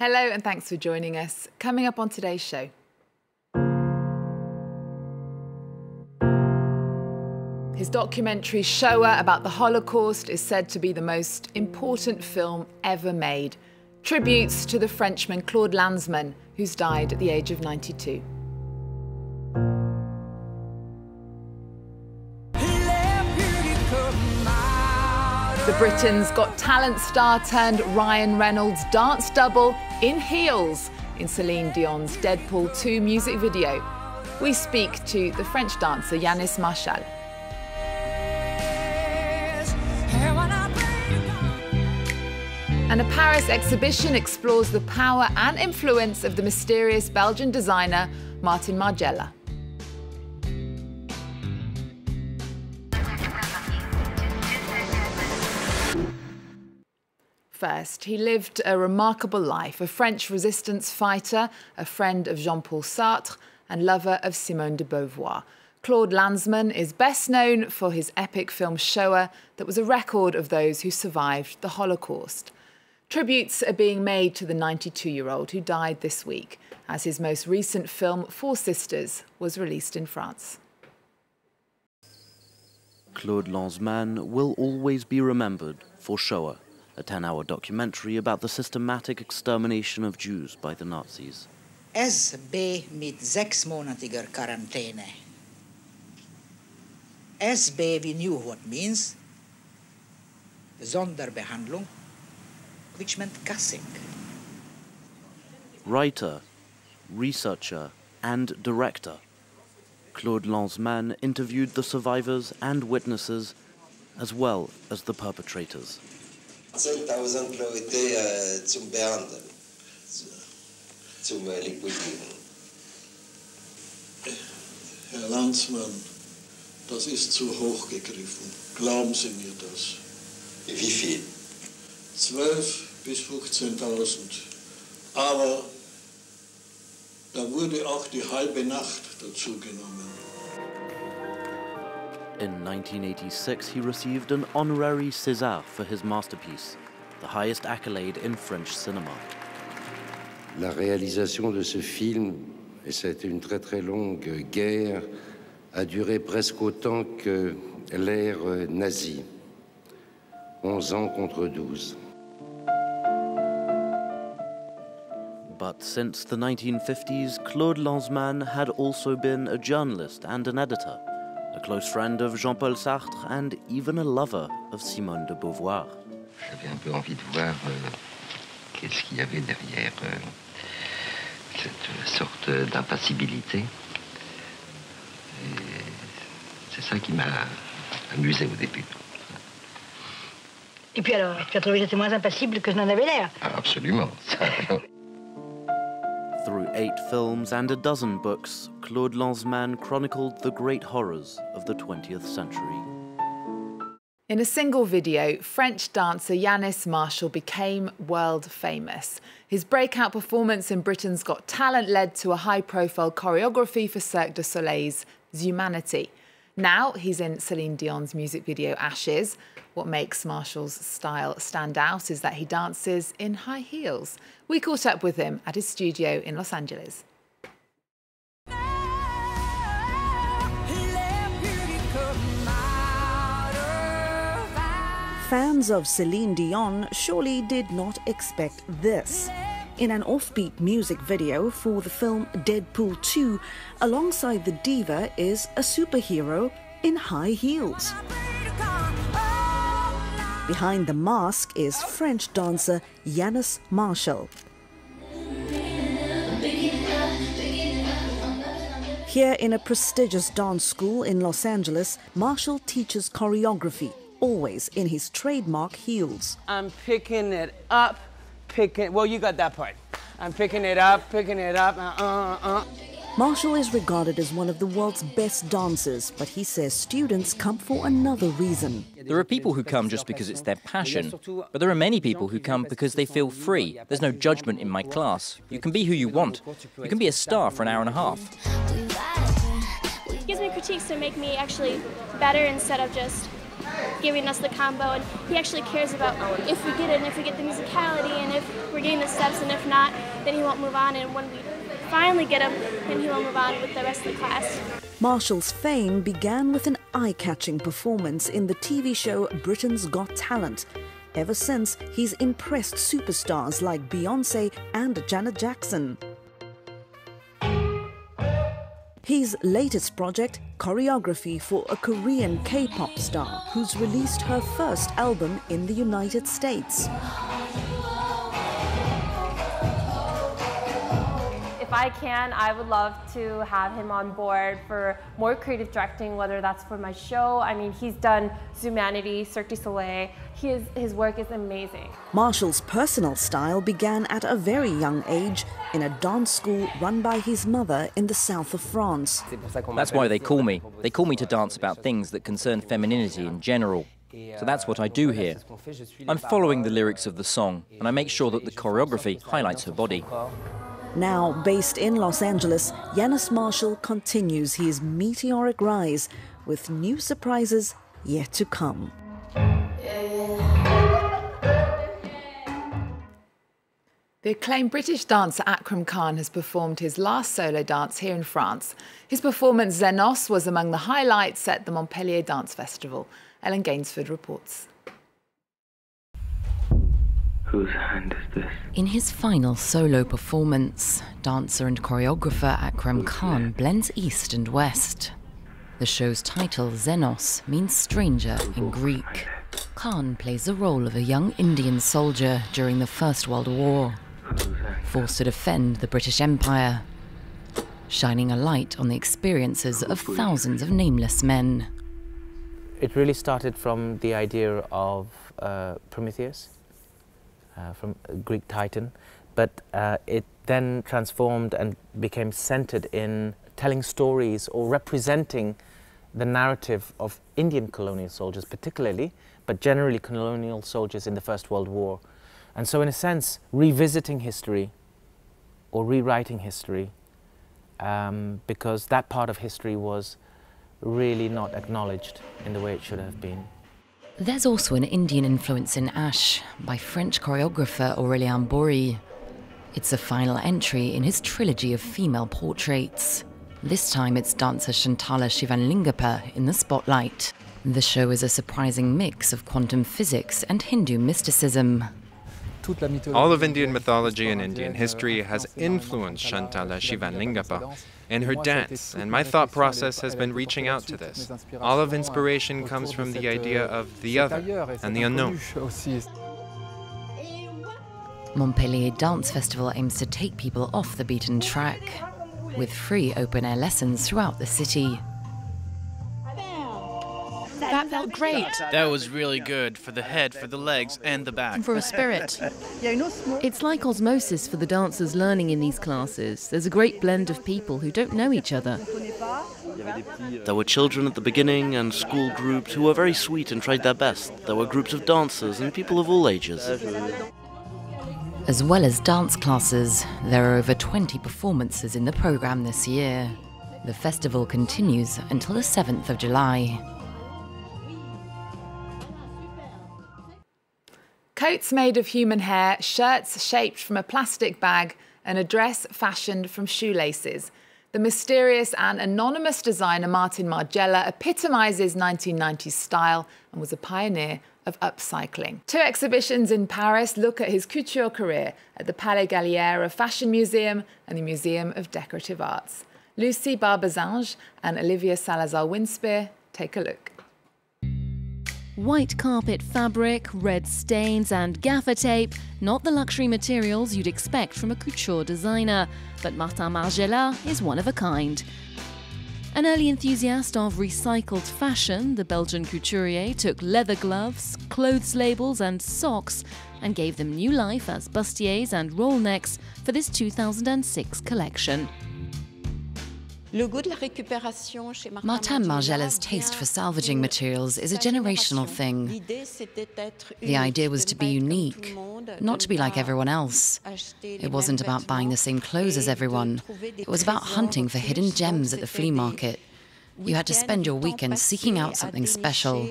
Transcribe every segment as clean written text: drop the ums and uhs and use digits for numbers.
Hello and thanks for joining us. Coming up on today's show. His documentary Shoah about the Holocaust is said to be the most important film ever made. Tributes to the Frenchman Claude Lanzmann, who's died at the age of 92. The Britain's Got Talent star turned Ryan Reynolds dance double in heels in Celine Dion's Deadpool 2 music video. We speak to the French dancer Yanis Marshall. And a Paris exhibition explores the power and influence of the mysterious Belgian designer Margiela. First, he lived a remarkable life, a French resistance fighter, a friend of Jean-Paul Sartre, and lover of Simone de Beauvoir. Claude Lanzmann is best known for his epic film Shoah that was a record of those who survived the Holocaust. Tributes are being made to the 92-year-old who died this week, as his most recent film, Four Sisters, was released in France. Claude Lanzmann will always be remembered for Shoah, a 10-hour documentary about the systematic extermination of Jews by the Nazis. SB mit 6-monatiger Quarantäne. SB, we knew what means. Sonderbehandlung, which meant gassing. Writer, researcher, and director, Claude Lanzmann interviewed the survivors and witnesses, as well as the perpetrators. 10.000 Leute zum Behandeln, zum Liquidieren. Herr Lanzmann, das ist zu hoch gegriffen. Glauben Sie mir das? Wie viel? 12.000 bis 15.000. Aber da wurde auch die halbe Nacht dazu genommen. In 1986, he received an honorary César for his masterpiece, the highest accolade in French cinema. La réalisation de ce film, et c'était une très très longue guerre, a duré presque autant que l'ère nazie. 11 ans contre 12. But since the 1950s, Claude Lanzmann had also been a journalist and an editor, a close friend of Jean-Paul Sartre and even a lover of Simone de Beauvoir. J'avais un peu envie de voir qu'est-ce qu'il y avait derrière cette sorte d'impassibilité. Et c'est ça qui m'a amusé au début. Et puis alors, tu as trouvé que j'étais moins impassible que je n'en avais l'air? Absolument. Through 8 films and a dozen books, Claude Lanzmann chronicled the great horrors of the 20th century. In a single video, French dancer Yanis Marshall became world famous. His breakout performance in Britain's Got Talent led to a high-profile choreography for Cirque du Soleil's Humanity. Now he's in Celine Dion's music video Ashes. What makes Marshall's style stand out is that he dances in high heels. We caught up with him at his studio in Los Angeles. Fans of Celine Dion surely did not expect this. In an offbeat music video for the film Deadpool 2, alongside the diva is a superhero in high heels. Behind the mask is French dancer Yanis Marshall. Here in a prestigious dance school in Los Angeles, Marshall teaches choreography, always in his trademark heels. I'm picking it up, well, you got that part. I'm picking it up, Marshall is regarded as one of the world's best dancers, but he says students come for another reason. There are people who come just because it's their passion, but there are many people who come because they feel free. There's no judgment in my class. You can be who you want. You can be a star for an hour and a half. It gives me critiques to make me actually better instead of just giving us the combo, and he actually cares about if we get it, and if we get the musicality, and if we're getting the steps, and if not, then he won't move on, and when we finally get him, then he will move on with the rest of the class. Marshall's fame began with an eye-catching performance in the TV show Britain's Got Talent. Ever since, he's impressed superstars like Beyoncé and Janet Jackson. His latest project, choreography for a Korean K-pop star who's released her first album in the United States. If I can, I would love to have him on board for more creative directing, whether that's for my show. I mean, he's done Zumanity, Cirque du Soleil. His work is amazing. Marshall's personal style began at a very young age in a dance school run by his mother in the south of France. That's why they call me. They call me to dance about things that concern femininity in general. So that's what I do here. I'm following the lyrics of the song, and I make sure that the choreography highlights her body. Now based in Los Angeles, Yanis Marshall continues his meteoric rise with new surprises yet to come. The acclaimed British dancer Akram Khan has performed his last solo dance here in France. His performance Zenos was among the highlights at the Montpellier Dance Festival. Ellen Gainsford reports. Whose hand is this? In his final solo performance, dancer and choreographer Akram Khan blends East and West. The show's title, Zenos, means stranger in Greek. Khan plays the role of a young Indian soldier during the First World War, forced to defend the British Empire, shining a light on the experiences of thousands of nameless men. It really started from the idea of Prometheus, from Greek Titan, but it then transformed and became centered in telling stories or representing the narrative of Indian colonial soldiers particularly, but generally colonial soldiers in the First World War. And so in a sense, revisiting history or rewriting history, because that part of history was really not acknowledged in the way it should have been. There's also an Indian influence in Ash by French choreographer Aurélien Bory. It's a final entry in his trilogy of female portraits. This time it's dancer Shantala Shivanlingappa in the spotlight. The show is a surprising mix of quantum physics and Hindu mysticism. All of Indian mythology and Indian history has influenced Shantala Shivanlingappa in her dance, and my thought process has been reaching out to this. All of inspiration comes from the idea of the other and the unknown. Montpellier Dance Festival aims to take people off the beaten track, with free open-air lessons throughout the city. That felt great. That was really good for the head, for the legs, and the back. For a spirit. It's like osmosis for the dancers learning in these classes. There's a great blend of people who don't know each other. There were children at the beginning and school groups who were very sweet and tried their best. There were groups of dancers and people of all ages. As well as dance classes, there are over 20 performances in the programme this year. The festival continues until the 7th of July. Coats made of human hair, shirts shaped from a plastic bag, and a dress fashioned from shoelaces. The mysterious and anonymous designer Martin Margiela epitomises 1990s style and was a pioneer of upcycling. 2 exhibitions in Paris look at his couture career at the Palais Galliera Fashion Museum and the Museum of Decorative Arts. Lucie Barbazange and Olivia Salazar-Winspear take a look. White carpet fabric, red stains and gaffer tape, not the luxury materials you'd expect from a couture designer, but Martin Margiela is one of a kind. An early enthusiast of recycled fashion, the Belgian couturier took leather gloves, clothes labels and socks and gave them new life as bustiers and roll necks for this 2006 collection. Martin Margiela's taste for salvaging materials is a generational thing. The idea was to be unique, not to be like everyone else. It wasn't about buying the same clothes as everyone. It was about hunting for hidden gems at the flea market. You had to spend your weekend seeking out something special.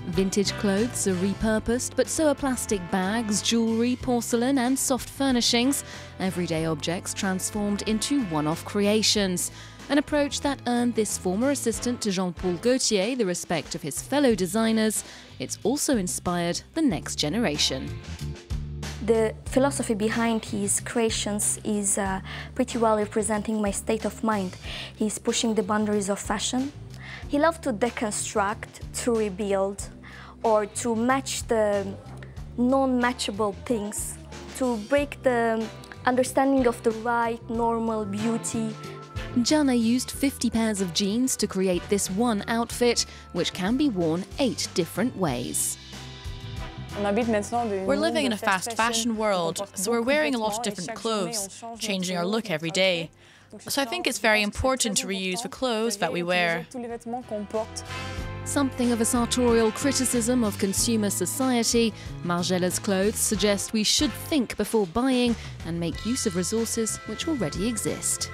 Vintage clothes are repurposed, but so are plastic bags, jewellery, porcelain and soft furnishings. Everyday objects transformed into one-off creations. An approach that earned this former assistant to Jean-Paul Gaultier the respect of his fellow designers. It's also inspired the next generation. The philosophy behind his creations is pretty well representing my state of mind. He's pushing the boundaries of fashion. He loved to deconstruct, to rebuild, or to match the non-matchable things, to break the understanding of the right, normal beauty. Jana used 50 pairs of jeans to create this one outfit, which can be worn 8 different ways. We're living in a fast fashion world, so we're wearing a lot of different clothes, changing our look every day. So I think it's very important to reuse the clothes that we wear. Something of a sartorial criticism of consumer society, Margiela's clothes suggest we should think before buying and make use of resources which already exist.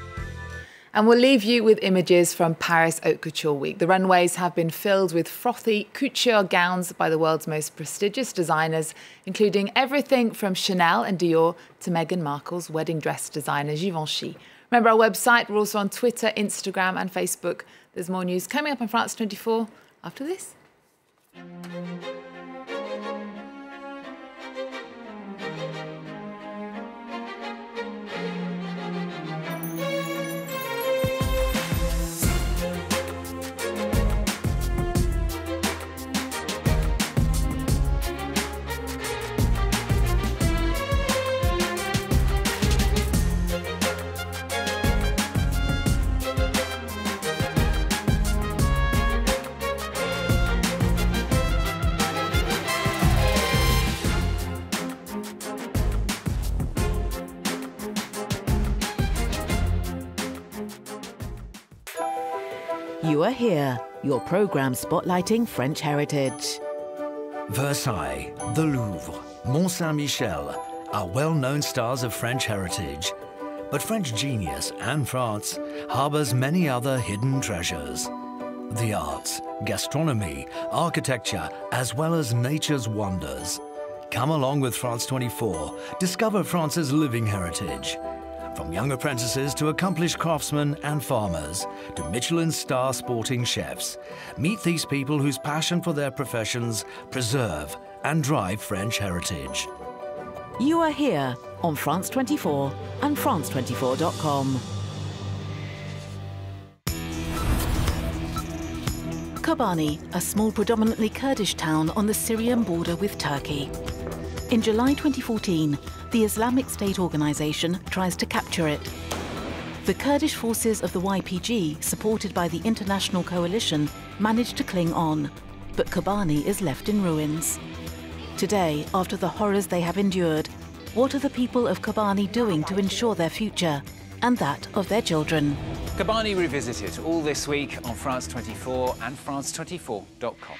And we'll leave you with images from Paris Haute Couture Week. The runways have been filled with frothy couture gowns by the world's most prestigious designers, including everything from Chanel and Dior to Meghan Markle's wedding dress designer Givenchy. Remember our website, we're also on Twitter, Instagram and Facebook. There's more news coming up on France 24 after this. You Are Here, your programme spotlighting French heritage. Versailles, the Louvre, Mont Saint-Michel are well-known stars of French heritage. But French genius and France harbours many other hidden treasures. The arts, gastronomy, architecture, as well as nature's wonders. Come along with France 24, discover France's living heritage. From young apprentices to accomplished craftsmen and farmers, to Michelin star sporting chefs, meet these people whose passion for their professions preserve and drive French heritage. You Are Here on France 24 and France24.com. Kobani, a small predominantly Kurdish town on the Syrian border with Turkey. In July 2014, the Islamic State organization tries to capture it. The Kurdish forces of the YPG, supported by the international coalition, manage to cling on, but Kobani is left in ruins. Today, after the horrors they have endured, what are the people of Kobani doing to ensure their future and that of their children? Kobani Revisited, all this week on France 24 and France24.com.